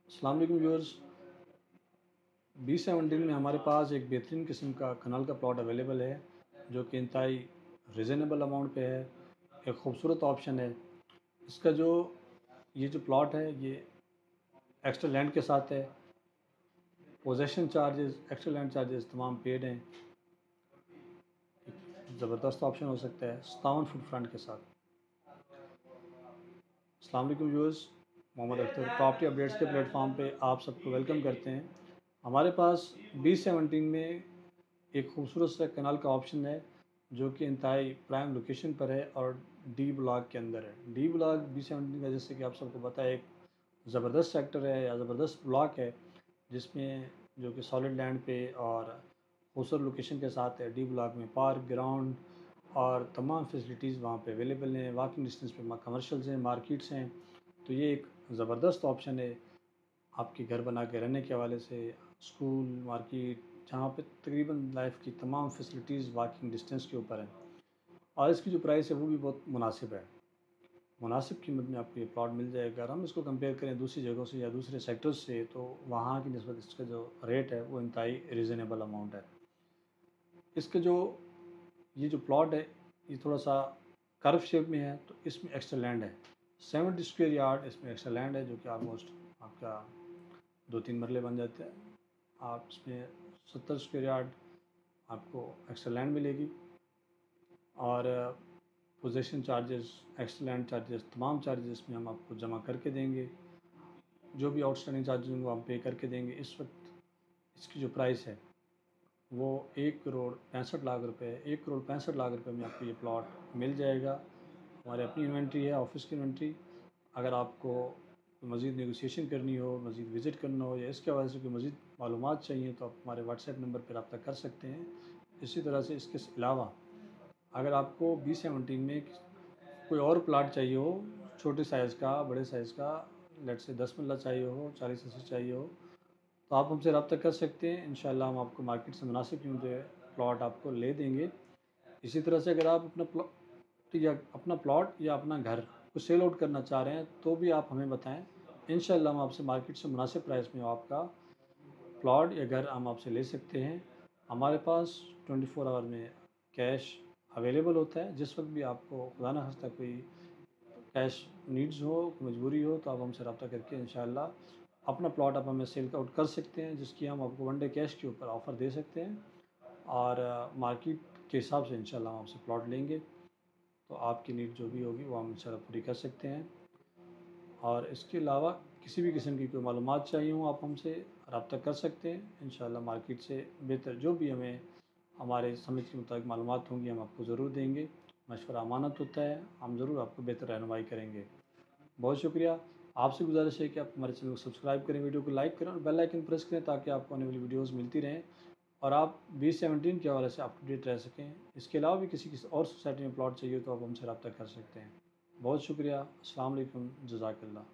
अस्सलाम वालेकुम viewers. B17 में हमारे पास एक बेहतरीन किस्म का कनाल का प्लॉट अवेलेबल है जो कि इंतहाई रिजनेबल अमाउंट पे है। एक खूबसूरत ऑप्शन है। इसका जो ये जो प्लॉट है ये एक्स्ट्रा लैंड के साथ है। Possession charges, extra land charges तमाम पेड हैं। ज़बरदस्त ऑप्शन हो सकता है 57 फुट फ्रंट के साथ। अस्सलाम वालेकुम viewers, Mohammad Akhtar property updates के प्लेटफॉर्म पे आप सबको वेलकम करते हैं। हमारे पास B17 में एक खूबसूरत सा कनाल का ऑप्शन है जो कि इंतहाई प्राइम लोकेशन पर है और डी ब्लॉक के अंदर है। डी ब्लॉक B17 का जैसे कि आप सबको पता है एक ज़बरदस्त सेक्टर है या ज़बरदस्त ब्लॉक है जिसमें जो कि सॉलिड लैंड पे और खूबसूरत लोकेशन के साथ है। डी ब्लॉक में पार्क, ग्राउंड और तमाम फैसिलिटीज़ वहाँ पे अवेलेबल हैं। वॉकिंग डिस्टेंस पे कमर्शियल्स हैं, मार्केट्स हैं। तो ये एक ज़बरदस्त ऑप्शन है आपके घर बना के रहने के हवाले से। स्कूल, मार्केट, जहाँ पे तकरीबन लाइफ की तमाम फैसिलिटीज़ वॉकिंग डिस्टेंस के ऊपर हैं और इसकी जो प्राइस है वो भी बहुत मुनासिब है। मुनासिब कीमत में आपको ये प्लॉट मिल जाएगा। अगर हम इसको कंपेयर करें दूसरी जगहों से या दूसरे सेक्टर्स से तो वहाँ की निस्बत इसका जो रेट है वो इंतहाई रीज़नेबल अमाउंट है। इसका जो ये जो प्लॉट है ये थोड़ा सा कर्व शेप में है तो इसमें एक्स्ट्रा लैंड है। 70 स्क्वायर यार्ड इसमें एक्स्ट्रा लैंड है जो कि ऑलमोस्ट आपका 2-3 मरले बन जाते हैं। आप इसमें 70 स्क्वायर यार्ड आपको एक्स्ट्रा लैंड मिलेगी और possession charges, extra land charges, तमाम चार्जेस में हम आपको जमा करके देंगे। जो भी आउटस्टैंडिंग चार्जेस होंगे हम पे करके देंगे। इस वक्त इसकी जो प्राइस है वो 1,65,00,000 रुपये है। 1,65,00,000 रुपये में आपको ये प्लॉट मिल जाएगा। हमारी अपनी इन्वेंट्री है, ऑफिस की इन्वेंट्री। अगर आपको मज़ीद नेगोशिएशन करनी हो, मज़ीद विज़िट करना हो या इसके हवाले से कोई मज़ीद मालूमात चाहिए तो आप हमारे व्हाट्सएप नंबर पर रब्ता कर सकते हैं। इसी तरह से इसके अलावा अगर आपको B17 में कोई और प्लाट चाहिए हो, छोटे साइज़ का, बड़े साइज़ का, लेट से 10 मरला चाहिए हो, 40 अस्सी चाहिए हो, तो आप हमसे रब्ता कर सकते हैं। इंशाल्लाह हम आपको मार्केट से मुनासिब कीमत पे प्लॉट आपको ले देंगे। इसी तरह से अगर आप अपना प्लॉट या अपना घर को सेल आउट करना चाह रहे हैं तो भी आप हमें बताएं। इंशाल्लाह हम आपसे मार्केट से मुनासिब प्राइस में आपका प्लॉट या घर हम आपसे ले सकते हैं। हमारे पास 24 आवर में कैश अवेलेबल होता है। जिस वक्त भी आपको खुदा न खास्ता कोई कैश नीड्स हो, मजबूरी हो तो आप हमसे रब्ता करके इंशाल्लाह अपना प्लॉट आप हमें सेल आउट कर सकते हैं जिसकी हम आपको वन डे कैश के ऊपर ऑफ़र दे सकते हैं और मार्केट के हिसाब से इंशाल्लाह हम आपसे प्लॉट लेंगे। तो आपकी नीड जो भी होगी वो हम इंशाल्लाह पूरी कर सकते हैं। और इसके अलावा किसी भी किस्म की कोई मालूमात चाहिए हो आप हमसे रब्ता कर सकते हैं। इंशाल्लाह मार्केट से बेहतर जो भी हमें हमारे समझ के मुताबिक मालूमात होंगी हम आपको ज़रूर देंगे। मशवरा अमानत होता है, हम ज़रूर आपको बेहतर रहनुमाई करेंगे। बहुत शुक्रिया। आपसे गुजारिश है कि आप हमारे चैनल को सब्सक्राइब करें, वीडियो को लाइक करें और बेल आइकन प्रेस करें ताकि आपको आने वाली वीडियोस मिलती रहें और आप B17 के हवाले से अप टू डेट रह सकें। इसके अलावा भी किसी और सोसाइटी में प्लॉट चाहिए तो आप हमसे रब्ता कर सकते हैं। बहुत शुक्रिया। अस्सलाम वालेकुम, जज़ाकल्लाह।